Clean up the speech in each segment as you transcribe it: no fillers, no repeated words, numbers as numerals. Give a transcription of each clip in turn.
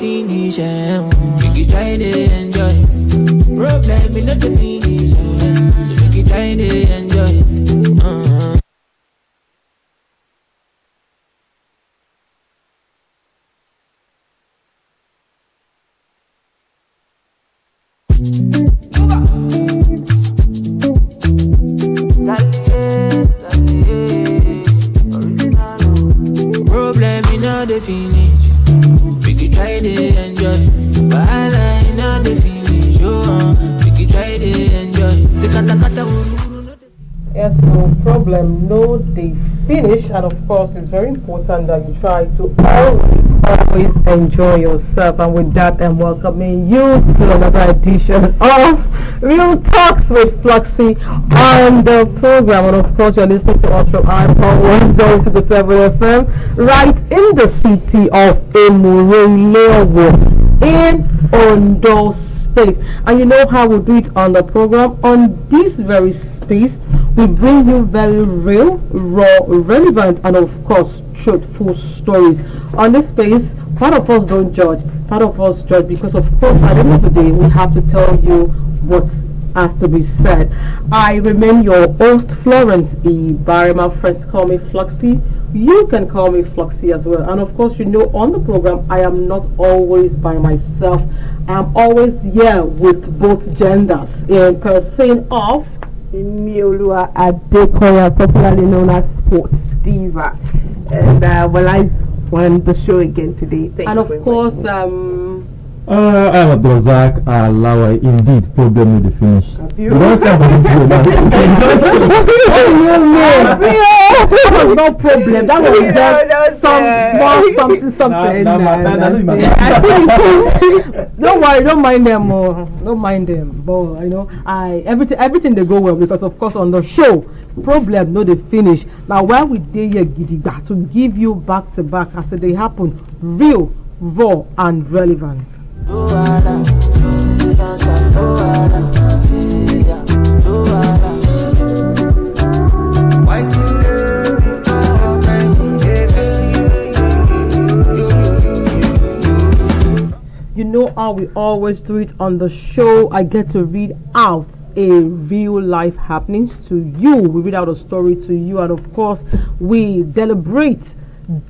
finish. Make you try to enjoy. Problem in the finish. So make you try to enjoy. Problem in the finish. Make you try to enjoy. Wahala in the finish. Make you try to enjoy. Say kata kata. Yes, no problem, no they finish, and of course it's very important that you try to always enjoy yourself. And with that, I'm welcoming you to another edition of Real Talks with FLOXY on the program. And of course you're listening to us from IBHAREMAN 102.7 FM right in the city of Emurelewo in Ondo State. And you know how we do it on the program. On this very space, we bring you very real, raw, relevant, and of course truthful stories. On this space, part of us don't judge, part of us judge, because of course at the end of the day we have to tell you what has to be said. I remain your host, Florence IBHAREMAN. Friends call me FLOXY. You can call me FLOXY as well. And of course, you know, on the program I am not always by myself. I'm always here with both genders in person of Miolua Adekoya, popularly known as Sports Diva. And well, I won the show again today. Thank and you of very course much. I'm Abdulrazak Alawa. Indeed, problem with the finish. You don't say about this deal now. No problem. That was just some something. Don't worry, don't mind them. Don't mind them. But you know, everything they go well, because of course on the show, problem no they finish. Now while we dey here gidigba to give you back to back as they happen, real, raw, and relevant. You know how we always do it on the show. I get to read out a real life happenings to you. We read out a story to you, and of course we deliberate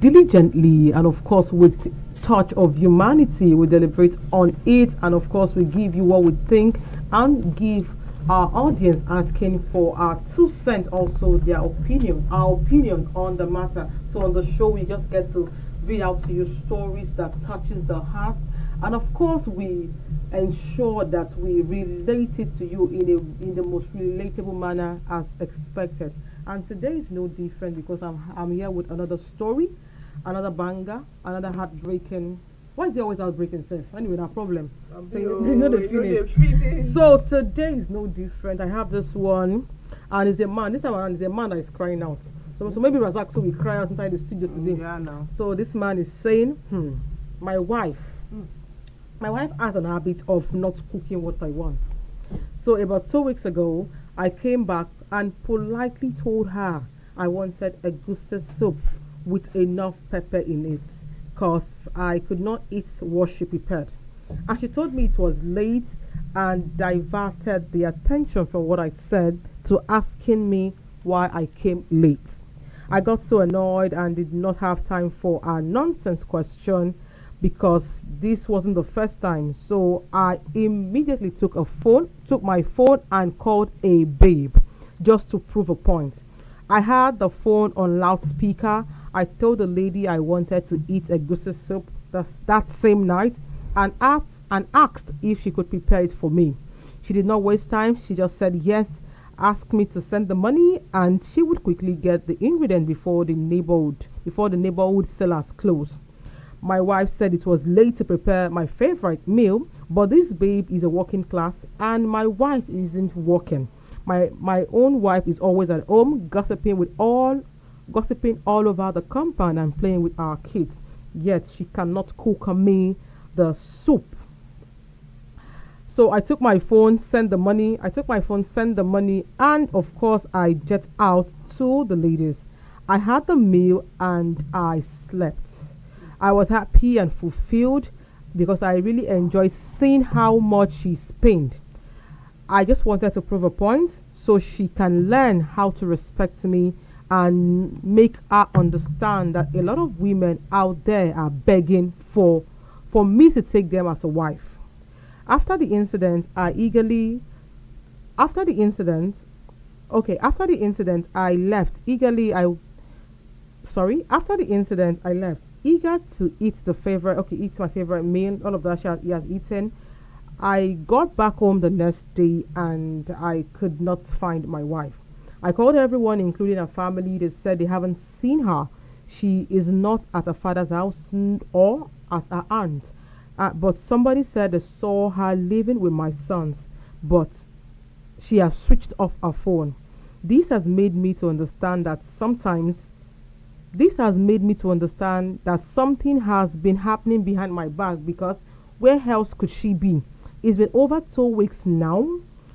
diligently, and of course with touch of humanity we deliberate on it, and of course we give you what we think and give our audience asking for our 2 cents, also their opinion, our opinion on the matter. So on the show we just get to read out to you stories that touches the heart, and of course we ensure that we relate it to you in the most relatable manner as expected. And today is no different, because I'm here with another story, another banger, another heartbreaking. Why is it always heartbreaking, sir? Anyway, no problem. So you know the finish. So today is no different. I have this one, and it's a man. This time around, it's a man that is crying out. So maybe Razak will cry out inside the studio today. Yeah, no. So this man is saying, my wife has an habit of not cooking what I want. So about 2 weeks ago, I came back and politely told her I wanted a goose soup with enough pepper in it, because I could not eat what she prepared. And she told me it was late and diverted the attention from what I said to asking me why I came late. I got so annoyed and did not have time for a nonsense question, because this wasn't the first time. So I immediately took my phone and called a babe just to prove a point. I had the phone on loudspeaker. I told the lady I wanted to eat a goose soup that same night, and asked if she could prepare it for me. She did not waste time. She just said yes, asked me to send the money, and she would quickly get the ingredient before the neighborhood sellers closed. My wife said it was late to prepare my favorite meal, but this babe is a working class and my wife isn't working. My own wife is always at home gossiping all over the compound and playing with our kids. Yet she cannot cook me the soup. So I took my phone, sent the money, and of course I jet out to the ladies. I had the meal and I slept. I was happy and fulfilled. because I really enjoy seeing how much she's pained. I just wanted to prove a point so she can learn how to respect me and make her understand that a lot of women out there are begging for me to take them as a wife. After the incident, I left, eager to eat my favorite meal, all of that he has eaten. I got back home the next day and I could not find my wife. I called everyone, including her family. They said they haven't seen her. She is not at her father's house or at her aunt. But somebody said they saw her living with my sons, but she has switched off her phone. This has made me to understand that something has been happening behind my back, because where else could she be? It's been over 2 weeks now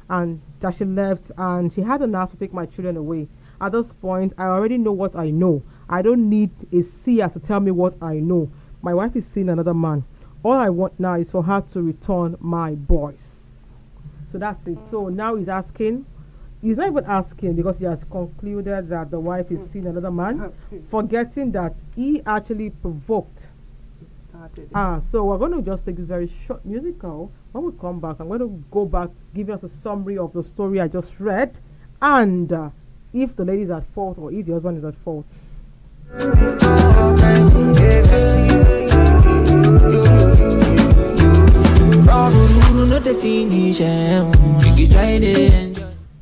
and that she left, and she had the nerve to take my children away. At this point, I already know what I know. I don't need a seer to tell me what I know. My wife is seeing another man. All I want now is for her to return my boys. So that's it. So now he's not even asking, because he has concluded that the wife is seeing another man, forgetting that he actually provoked. So we're going to just take this very short musical. When we come back, I'm going to go back, give us a summary of the story I just read, and if the lady is at fault or if the husband is at fault.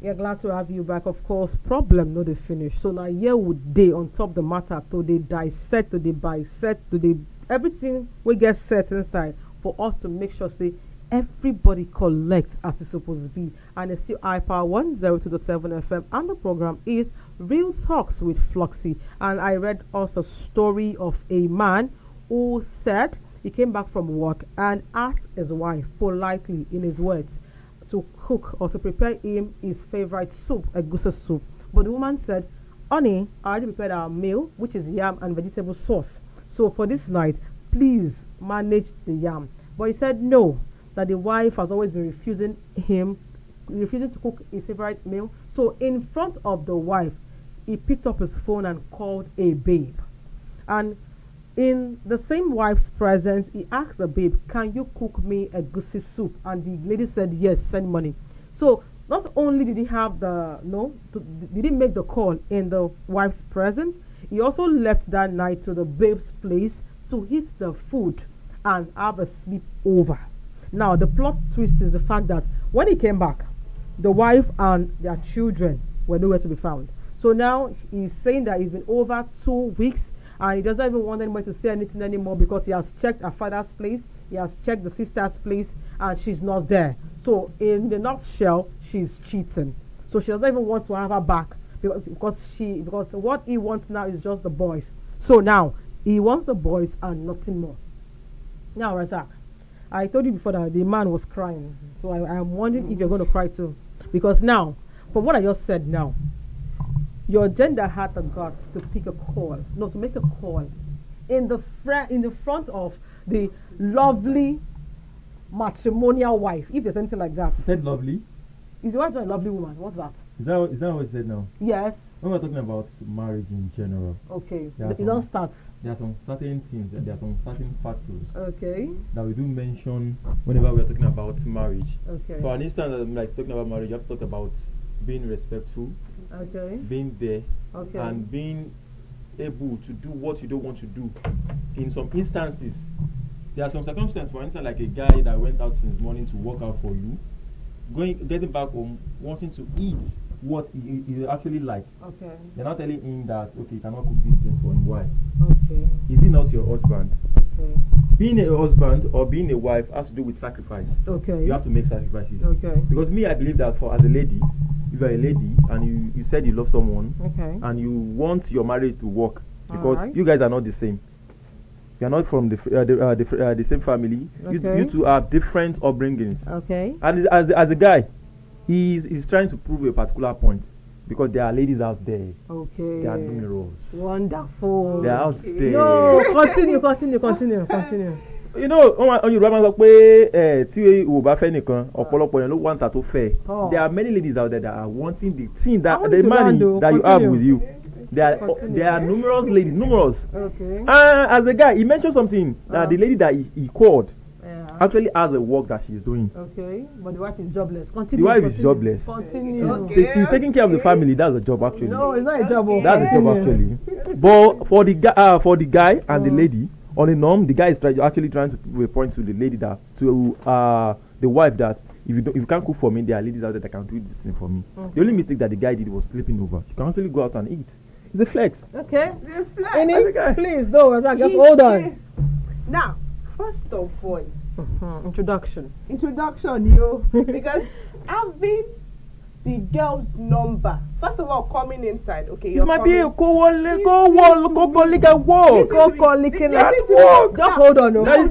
Yeah, glad to have you back. Of course, problem no the finish. So now here would they on top the matter, to they dissect, to they bisect, to they everything we get set inside for us to make sure say everybody collect as it's supposed to be. And it's still iPower 102.7 FM, and the program is Real Talks with FLOXY. And I read also a story of a man who said he came back from work and asked his wife politely, in his words, to cook or to prepare him his favorite soup, a goose soup. But the woman said, honey, I already prepared our meal, which is yam and vegetable sauce. So for this night, please manage the yam. But he said no, that the wife has always been refusing to cook his favorite meal. So in front of the wife, he picked up his phone and called a babe. And in the same wife's presence, he asked the babe, can you cook me a goosey soup? And the lady said, yes, send money. So not only did he have did he make the call in the wife's presence, he also left that night to the babe's place to eat the food and have a sleepover. Now, the plot twist is the fact that when he came back, the wife and their children were nowhere to be found. So now he's saying that it's been over 2 weeks and he doesn't even want anybody to say anything anymore, because he has checked her father's place, he has checked the sister's place, and she's not there. So in the nutshell, she's cheating. So she doesn't even want to have her back, because what he wants now is just the boys. So now he wants the boys and nothing more. Now, Razak, I told you before that the man was crying, so I am wondering if you're going to cry too, because now, from what I just said now, your gender had the guts to make a call in the front of the lovely matrimonial wife, if there's anything like that. You said lovely? Is your wife not a lovely woman? What's that? Is that what you said now? Yes. When we're talking about marriage in general, okay, it don't start. There are some certain things and there are some certain factors that we do mention whenever we're talking about marriage. Okay. For an instance, like talking about marriage, you have to talk about being respectful, being there, and being able to do what you don't want to do. In some instances, there are some circumstances, for instance, like a guy that went out since morning to work out for you, getting back home, wanting to eat what he actually like. Okay. You're not telling him that, okay, you cannot cook these things for him. Why? Okay. Is he not your husband? Okay. Being a husband or being a wife has to do with sacrifice. Okay. You have to make sacrifices. Okay. Because me, I believe that as a lady, if you're a lady and you said you love someone, and you want your marriage to work, because you guys are not the same. You are not from the same family. Okay. You two have different upbringings. Okay. And as a guy, he's trying to prove a particular point, because there are ladies out there. Okay. They are numerous. Wonderful. They are out there. No, continue. You know, on your Roman tí o bá fẹ́ nìkan ọ̀pọ̀lọpọ̀ yẹn ló want to fẹ́. There are many ladies out there that are wanting the thing that the money that you have with you. There are numerous ladies, numerous. Okay. As a guy, he mentioned something that the lady that he called actually has a work that she's doing. Okay, but the wife is jobless. Continue. The wife is jobless. Continue. She's taking care of the family. That's a job actually. No, it's not a job. That's a job actually. But for the guy and the lady, on the norm, the guy is actually trying to point to the lady that to the wife that if you can't cook for me, there are ladies out there that can do this thing for me. The only mistake that the guy did was sleeping over. She can actually go out and eat. It's a flex. Okay. The flex. Please, no, just hold on. Now, first of all, introduction, yo, because having the girl's number. First of all, coming inside, okay. It might be a co-colleague at work. Just hold on. Let me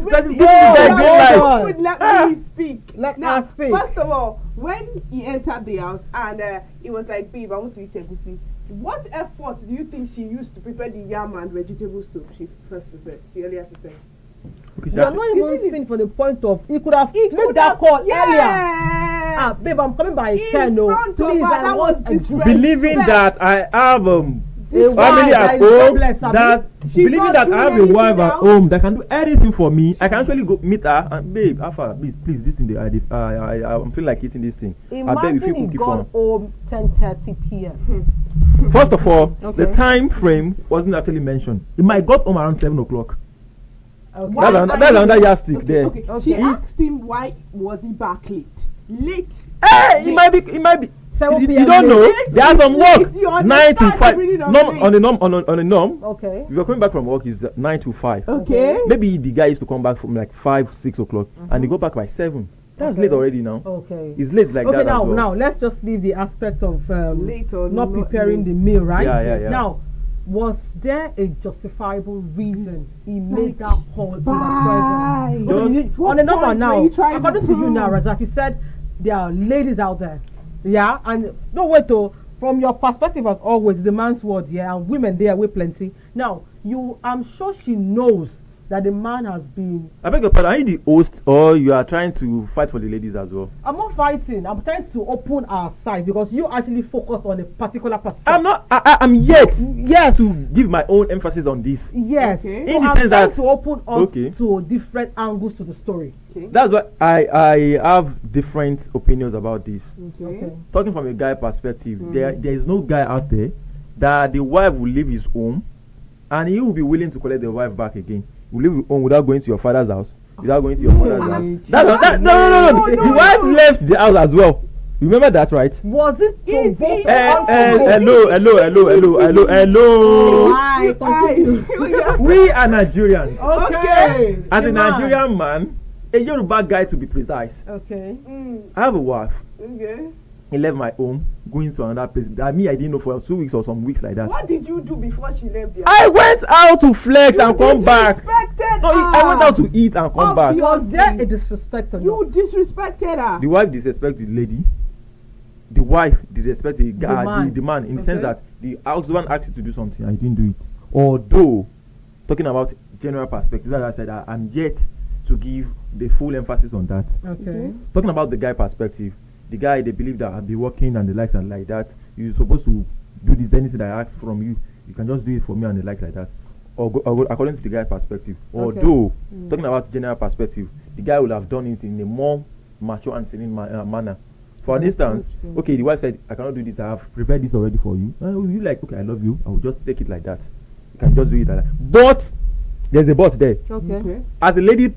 speak. Let me speak. First of all, when he entered the house and he was like, babe, I want to eat egusi. What effort do you think she used to prepare the yam and vegetable soup she earlier prepared? Okay, you are not even seen from the point of he could have made that call earlier. Babe, I'm coming by 10. No, please, I want believing that I have family at home, believing that I have a wife at home that can do anything for me. I can actually go meet her and babe, Alpha, please, this thing I'm feeling like eating this thing. I beg if you cook it for home 10:30 p.m. First of all, the time frame wasn't actually mentioned. It might got home around 7 o'clock. Okay. That's another yardstick there. Okay. She asked him why was he back late. Hey, it might be. You don't know. There are some work 9 to 5. On the norm. Okay. If you're coming back from work, it's 9 to 5. Okay. Maybe the guy used to come back from like 5, 6 o'clock, and they go back by 7. That's late already now. Okay. It's late like that. Okay, now let's just leave the aspect of late or not preparing the meal, right? Yeah. Now, was there a justifiable reason he made that call in that present? On the number now, according to you now, Razak, you said there are ladies out there. Yeah, and no wait though. From your perspective, as always, the man's word, yeah, and women there way plenty. Now, I'm sure she knows that the man has been. I beg your pardon, are you the host or you are trying to fight for the ladies as well? I'm not fighting. I'm trying to open our side because you actually focused on a particular person. I'm not. I'm yet to give my own emphasis on this. Yes. Okay. So in the sense that to open us to different angles to the story. Okay. That's why I have different opinions about this. Okay. Talking from a guy perspective, there is no guy out there that the wife will leave his home and he will be willing to collect the wife back again. You leave home without going to your father's house, without going to your mother's house. No. The wife left the house as well. Remember that, right? Was it? Hello. We are Nigerians. Okay. As a Nigerian man, a Yoruba guy to be precise. Okay. I have a wife. Okay. He left my home, going to another place. I didn't know for 2 weeks or some weeks like that. What did you do before she left there? I went out to flex and come back. I went out to eat and come back. Was there a disrespect or you disrespected her? The wife disrespected the lady. The wife disrespected the guy, the man, in the sense that the husband asked you to do something and you didn't do it. Although, talking about general perspective, as I said, I'm yet to give the full emphasis on that. Okay. Talking about the guy perspective, the guy, they believe that I'll be working and the likes and like that. You're supposed to do this, anything that I ask from you, you can just do it for me and the like that. Or according to the guy's perspective. Although, talking about general perspective, the guy will have done it in a more mature and serene manner. For instance, okay, the wife said, I cannot do this, I have prepared this already for you. And you like, okay, I love you, I will just take it like that. You can just do it like that. But, there's a but there. Okay. As a lady,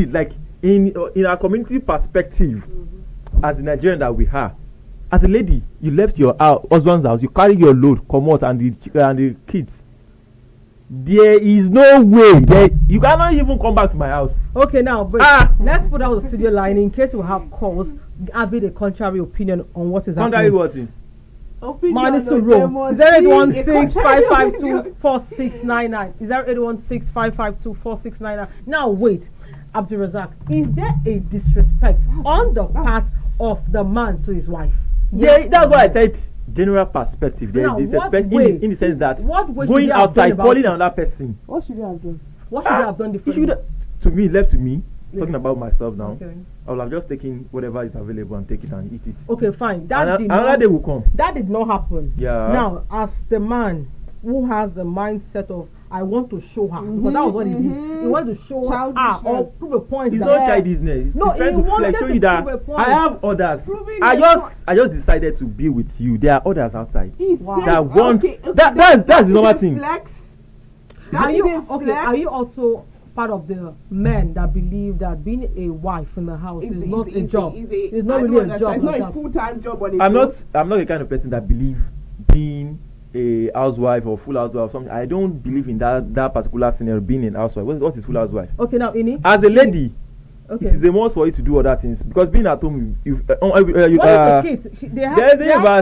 like in our community perspective, as a Nigerian that we are, as a lady, you left your husband's house, you carry your load, come out and the kids. There is no way you cannot even come back to my house. Okay, now let's put out the studio line in case we have calls having a contrary opinion on what is happening. Contrary what? Man is to roll. 0816-552-4699. 0816-552-4699. Now wait, Abdul Razak, is there a disrespect on the part of the man to his wife? Yeah, that's why I said general perspective. There is disrespect in the sense that going outside calling another person. What should he have done? What should he have done differently? to me, left to me, talking about myself now, I will have just taken whatever is available and take it and eat it. Okay, fine. Another day will come. That did not happen. Yeah. Now, as the man who has the mindset of I want to show her, because that was what he did. He wanted to show her or prove a point. It's not childishness. He's trying to show you that I have others. I just decided to be with you. There are others outside that want that's the normal thing. Are you also part of the men that believe that being a wife in the house is not a job? It's not really a job. It's not a full-time job. I'm not the kind of person that believe being a housewife or full housewife or something. I don't believe in that particular scenario, being an housewife. What is full housewife? Okay, now Ini, as a lady, it is a must for you to do other things, because being at home, they have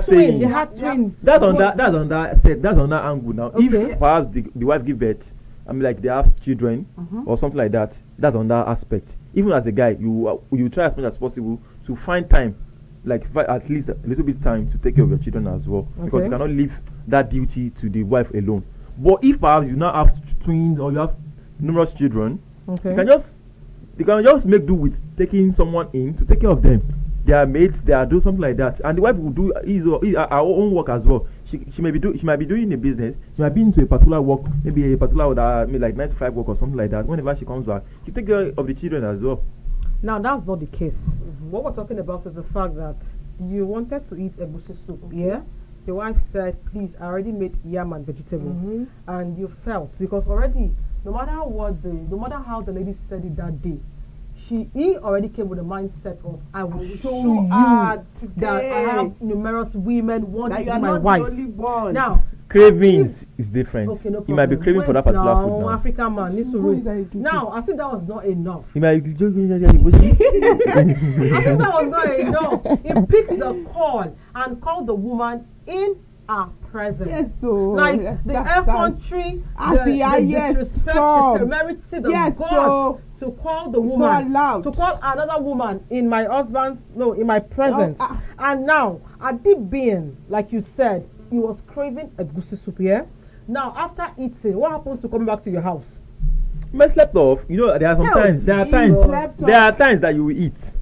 twins. That's on that angle. Now, if perhaps the wife give birth, I mean, like they have children or something like that, that's on that aspect. Even as a guy, you try as much as possible to find time, like at least a little bit time to take care of your children as well, because you cannot leave that duty to the wife alone. But if perhaps you now have twins or you have numerous children, you can just make do with taking someone in to take care of them. They are mates, they are doing something like that, and the wife will do her own work as well. She might be doing a business. She might be into a particular work, maybe a particular like 9 to 5 work or something like that. Whenever she comes back, she take care of the children as well. Now that's not the case. What we're talking about is the fact that you wanted to eat egusi soup. Yeah. Your wife said, please, I already made yam and vegetable. And you felt, because already, no matter how the lady said it that day, he already came with a mindset of, I will show you that I have numerous women wanting to be my wife. Now, cravings is different. Okay, no problem. You might be craving for that particular food now. African man needs to read. Now, I think that was not enough. He might be I think that was not enough. He picked the call and called the woman in our presence. Yes, so like the effrontery, the disrespect, the severity, the God to call the woman, to call another woman in my presence. And now, at deep being, like you said, he was craving a goosey soup. Yeah. Now, after eating, what happens to come back to your house? I slept off. You know, there are times that you will eat.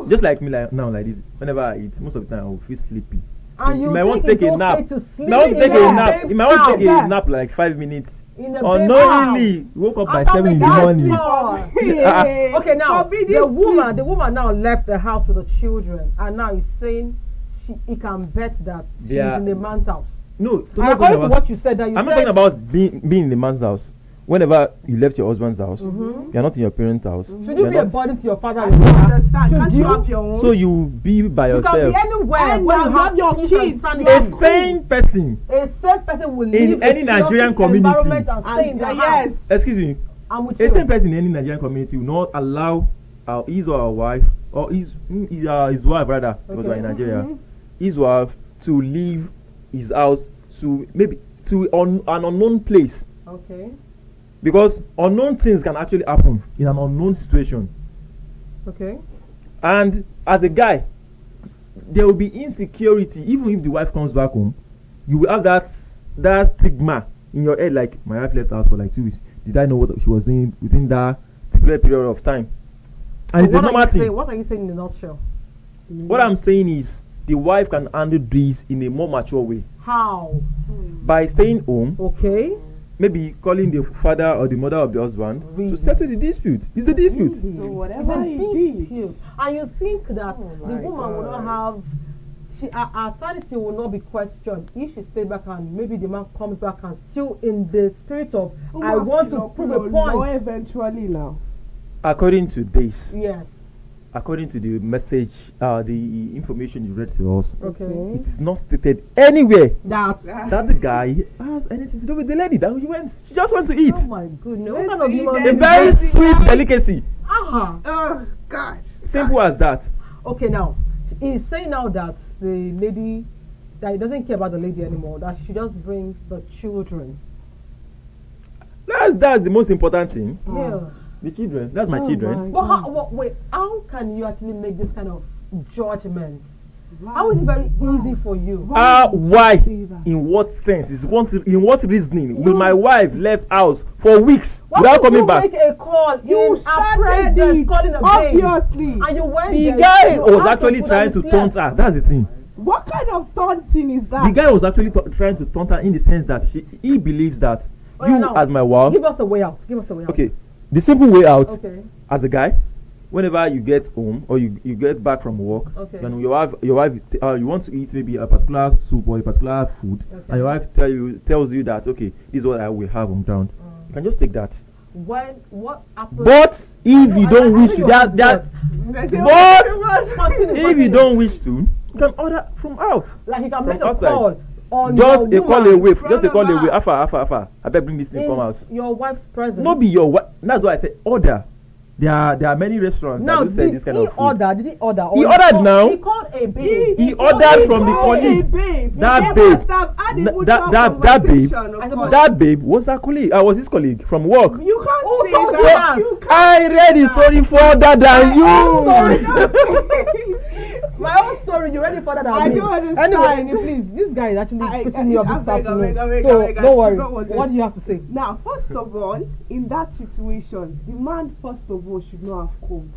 Just like me, like now, like this. Whenever I eat, most of the time I will feel sleepy. And you might want to take a nap. You might want to take a nap like 5 minutes. Unknowingly woke up by 7 in the morning. Okay, now the woman now left the house with the children, and now he's saying he can bet that she's in the man's house. No, according to what you said, I'm not talking about being in the man's house. Whenever you left your husband's house, you are not in your parents' house. Should you be a burden to your father? I don't understand. Can't you have your own? So you be by yourself. You can be anywhere where you have your kids. A sane person. Will live in any Nigerian community. And stay in the house. Excuse me. A sane person in any Nigerian community will not allow his or her wife, or his wife rather, because we're in Nigeria, his wife to leave his house to an unknown place. Okay. Because unknown things can actually happen in an unknown situation. Okay. And as a guy, there will be insecurity. Even if the wife comes back home, you will have that stigma in your head, like, my wife left the house for like 2 weeks. Did I know what she was doing within that stipulated period of time? And it's a normal thing. What are you saying in a nutshell? What I'm saying is, the wife can handle this in a more mature way. How? By staying home. Okay. Maybe calling the father or the mother of the husband to settle the dispute. It's a dispute. So whatever he did. And you think that the woman will not have, her sanity will not be questioned if she stays back and maybe the man comes back and still in the spirit of, I want to prove a point. Eventually now. According to this. Yes. According to the message, the information you read to us, it is not stated anywhere that the guy has anything to do with the lady that she just went to eat. Oh my goodness! A very sweet delicacy. Oh gosh! Simple as that. Okay, now he's saying now that the lady, that he doesn't care about the lady anymore. That she just bring the children. That's the most important thing. Yeah. The children. That's my children. But how can you actually make this kind of judgment? Wow. How is it very easy for you? Why? In what sense? In what reasoning will my wife left house for weeks without coming back? Make a call. You started it, calling a obviously. and you went The there, guy you was had actually put trying on to the taunt sled. her. That's the thing. What kind of taunting is that? The guy was actually trying to taunt her in the sense that he believes that as my wife. Give us a way out. Okay, the simple way out. Okay. As a guy, whenever you get home or you get back from work, and your wife you want to eat maybe a particular soup or a particular food, and your wife tells you that this is what I will have on ground. You can just take that. What happens? But if you don't wish to, if you don't wish to, you can order from out. Like you can from make a outside. call on Just your a call woman away. in Just a call front of away. her Afa. I beg bring this thing from house. your wife's presence. No be your wife. That's why I said order. There are many restaurants that do sell this kind of food. Did he order? He ordered now. He called a babe. He ordered from the colleague. That babe was her colleague. Was his colleague from work. You can't say that. You can't I read the story further than you. My own story, you read it further than me. I don't understand. Anyway, please, this guy is actually pissing me off this afternoon. So don't worry. What do you have to say? Now, first of all, in that situation, the man first of all should not have called.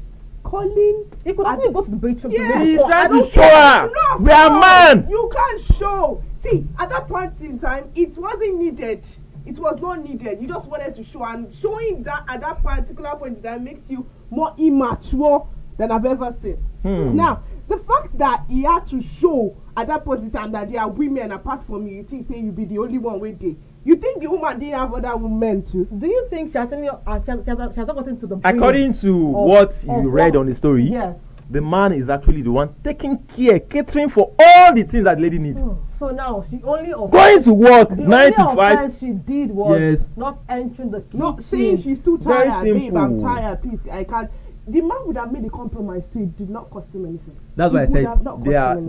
Calling. He could actually go to the bedroom. Yeah, He's trying to don't show her. We are man. You can't show. See, at that point in time, it wasn't needed. It was not needed. You just wanted to show, and showing that at that particular point in time makes you more immature than I've ever seen. Now, the fact that he had to show at that point in time that there are women apart from you think say you be the only one with it. You think the woman didn't have other women too? Do you think she has not gotten to the brink? According to what you read on the story, yes, the man is actually the one taking care, catering for all the things that lady needs. So now she only going to work the 9 to 5. Offense she did was not entering the kitchen. Not saying she's too Very tired, babe. simple. I'm tired, please. I can't. The man would have made a compromise too. It did not cost him anything. That's why I said there are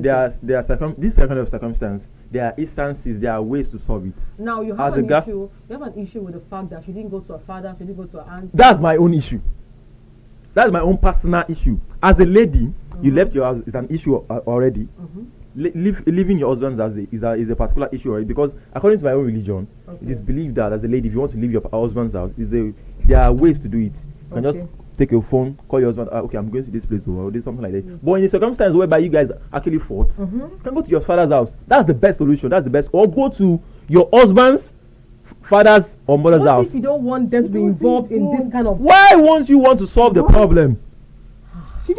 this kind of circumstance. There are instances, there are ways to solve it. Now you have an issue. You have an issue with the fact that she didn't go to her father, she didn't go to her aunt. That's my own issue. That's my own personal issue. As a lady, you left your house. It's an issue already. Leaving your husband's house is a particular issue already, because according to my own religion, it is believed that as a lady, if you want to leave your husband's house, there are ways to do it. You can just take your phone, call your husband. Okay, I'm going to this place or do something like that. But in a circumstance whereby you guys actually fought, you can go to your father's house. That's the best solution. That's the best. Or go to your husband's father's or mother's house. What if you don't want them to be involved in this kind of? Why won't you want to solve the problem?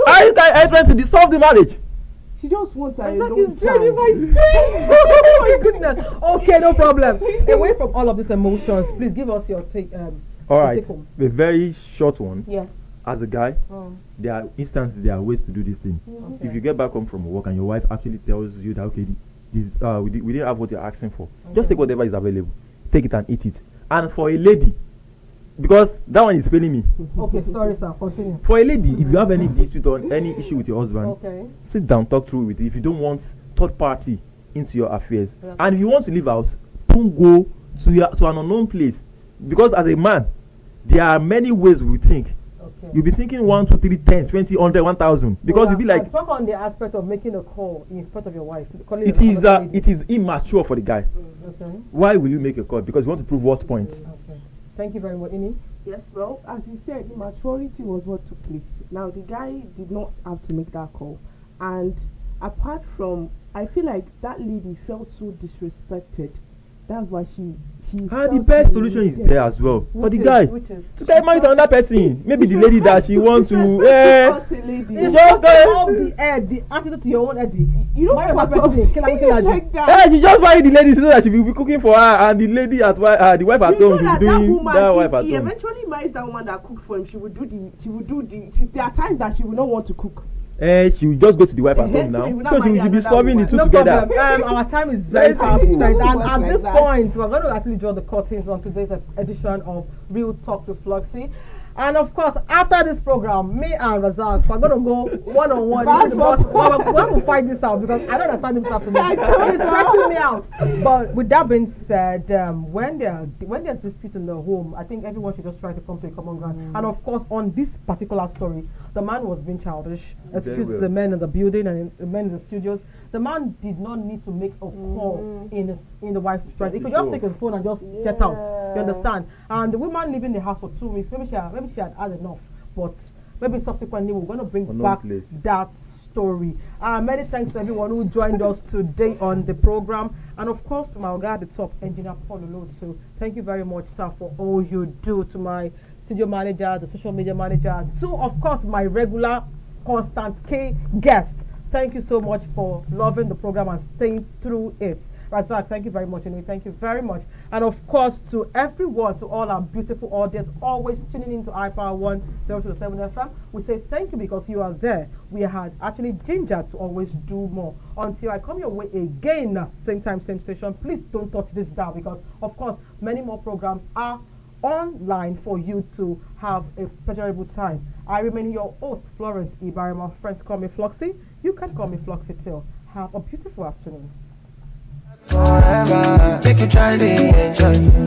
Are you trying to solve the marriage? She just wants her Isaac alone is driving my time. screen. Oh my goodness. Okay, no problem. Away from all of these emotions, please give us your take. All right, a very short one. Yes. As a guy, there are instances, there are ways to do this thing. If you get back home from work and your wife actually tells you that this we didn't have what you're asking for, just take whatever is available, take it and eat it. And for a lady, because that one is paining me. Okay, sorry sir, continue. For a lady, if you have any dispute or any issue with your husband, sit down, talk through with it. If you don't want third party into your affairs, and if you want to leave house, don't go to an unknown place, because as a man, there are many ways we think. You'll be thinking 1, 2, 3, 10, 20, 100, 1,000, because you'll be like. Talk on the aspect of making a call in front of your wife. It is immature for the guy. Okay. Why will you make a call? Because you want to prove what point? Okay. Thank you very much, Ini. Yes, well, as you said, immaturity was what took place. Now, the guy did not have to make that call. And apart from, I feel like that lady felt so disrespected. That's why she the best solution is there as well for the guy to get married to another person. Maybe the lady that she wants to. It's just the attitude to your own Eddie. You don't want person. She just married the lady so that she will be cooking for her, and the lady at the wife at home will be doing that wife at home. He eventually marries that woman that cooked for him. She will do the. There are times that she will not want to cook. She will just go to the wife at home now. So she will be solving the two together. Our time is very fast spent, and at this point, we're going to actually draw the curtains on today's edition of Real Talk with FLOXY. And of course, after this program, me and Razak, we're going to go one-on-one. We're going to fight this out, because I don't understand this afternoon. It's stressing me out. But with that being said, when there's dispute in the home, I think everyone should just try to come to a common ground. And of course, on this particular story, The man was being childish. Very Excuse well. the men in the building and the men in the studios. The man did not need to make a call in the wife's presence. He could just take his phone and just get out. You understand? And the woman leaving the house for 2 weeks, maybe she had had enough. But maybe subsequently we're going to bring back that story. Many thanks to everyone who joined us today on the program, and of course to my guy at the top, Engineer Paul Olo. So thank you very much, sir, for all you do. To my studio manager, the social media manager, to of course my regular constant K guest. Thank you so much for loving the program and staying through it. Razak, thank you very much. Anyway, thank you very much. And of course, to everyone, to all our beautiful audience, always tuning into iPower 102.7 FM, we say thank you because you are there. We had actually ginger to always do more. Until I come your way again, same time, same station, please don't touch this down because, of course, many more programs are online for you to have a pleasurable time. I remain your host, Florence IBHAREMAN. Friends call me FLOXY. You can call me FLOXY too. Have a beautiful afternoon. Forever, make you try to enjoy.